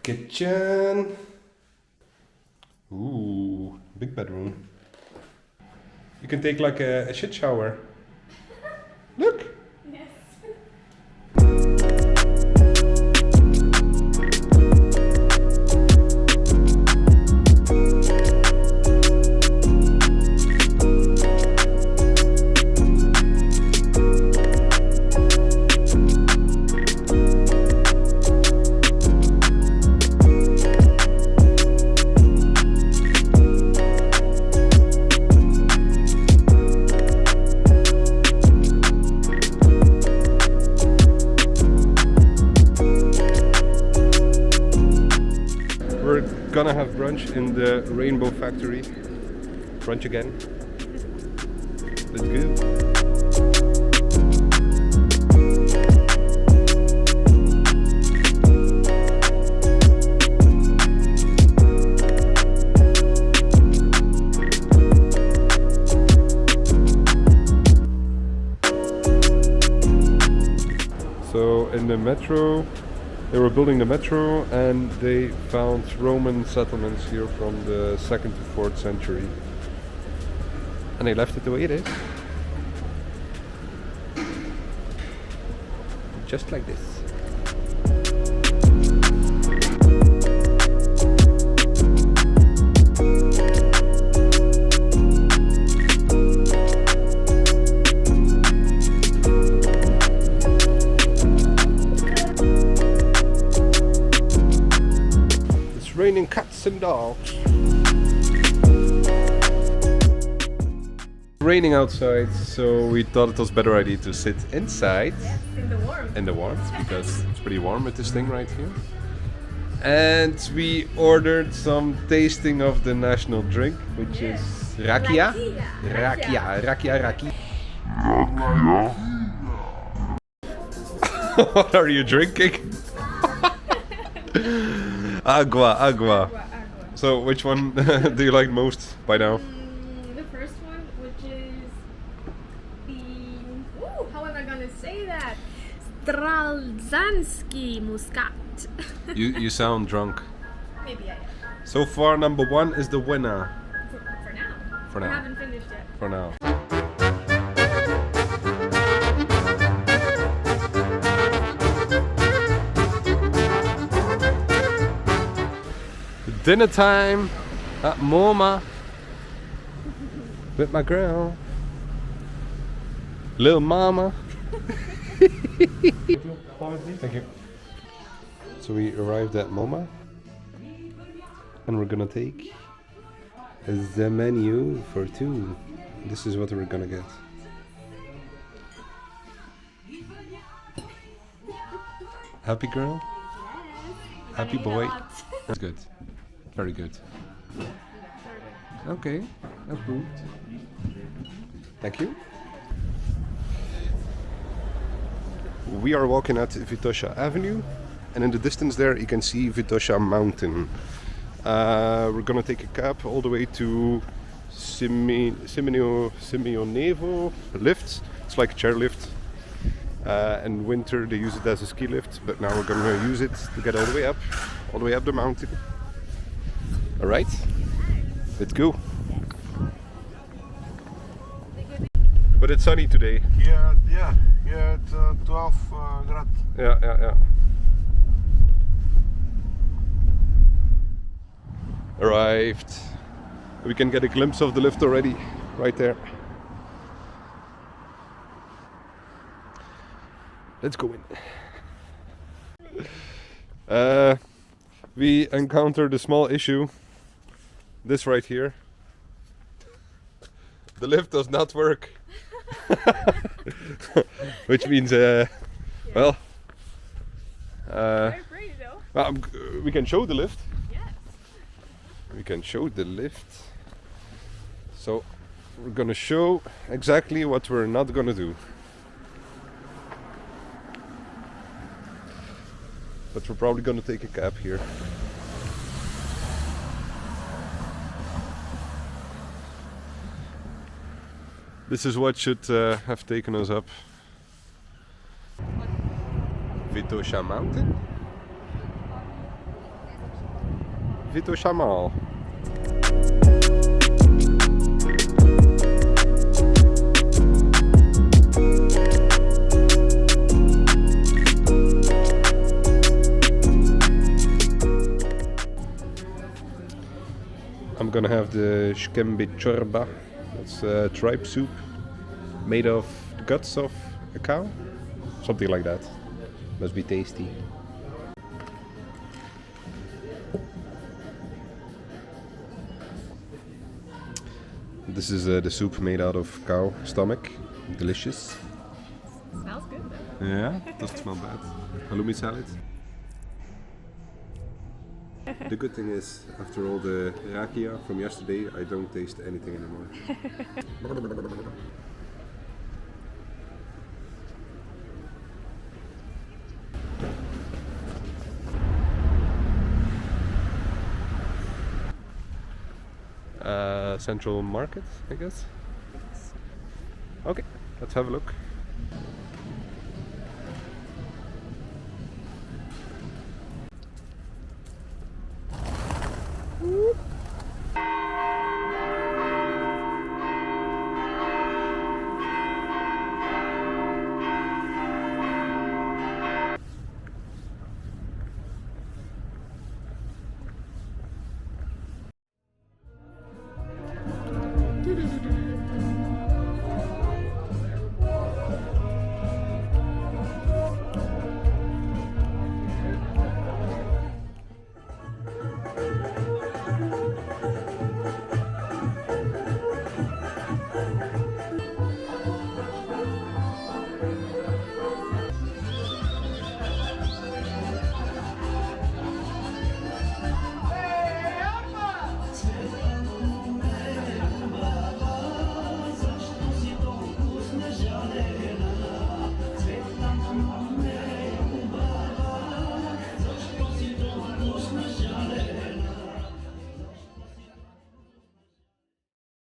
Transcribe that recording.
Kitchen. Ooh, big bedroom. You can take like a shit shower. Look. Yes. We're gonna have brunch in the Rainbow Factory. Brunch again. Let's go. So in the metro, they were building the metro and they found Roman settlements here from the 2nd to 4th century. And they left it the way it is. Just like this. Raining cats and dogs. Raining outside, so we thought it was a better idea to sit inside. Yes, in the warmth. In the warmth, because it's pretty warm with this thing right here. And we ordered some tasting of the national drink, which is Rakiya. Rakiya. What are you drinking? Agua. So, which one do you like most by now? The first one, which is the... Ooh, how am I gonna say that? Stralzansky Muscat. You sound drunk. Maybe I am. So far, number one is the winner. For now. For now. I haven't finished yet. For now. Dinner time at Moma with my girl, little mama. Thank you. So we arrived at Moma and we're gonna take the menu for two. This is what we're gonna get. Happy girl? Yes. Happy boy? That's good. Very good. Okay, approved. Thank you. We are walking at Vitosha Avenue, and in the distance there you can see Vitosha Mountain. We're gonna take a cab all the way to Simeonovo lift. It's like a chair lift. In winter they use it as a ski lift, but now we're gonna use it to get all the way up the mountain. All right, let's go. But it's sunny today. Yeah, it's 12 grad. Yeah. Arrived. We can get a glimpse of the lift already, right there. Let's go in. We encountered a small issue. This right here. The lift does not work. Which means, well, Very pretty though. well, we can show the lift. Yes. We can show the lift. So we're gonna show exactly what we're not gonna do. But we're probably gonna take a cab here. This is what should have taken us up. Vitosha Mountain. Vitosha Mountain. I'm gonna have the shkembe chorba. That's tripe soup made of the guts of a cow. Something like that. Must be tasty. This is the soup made out of cow stomach. Delicious. Smells good though. Yeah, doesn't smell bad. Halloumi salad. The good thing is, after all the rakiya from yesterday, I don't taste anything anymore. Central market, I guess. Okay, let's have a look.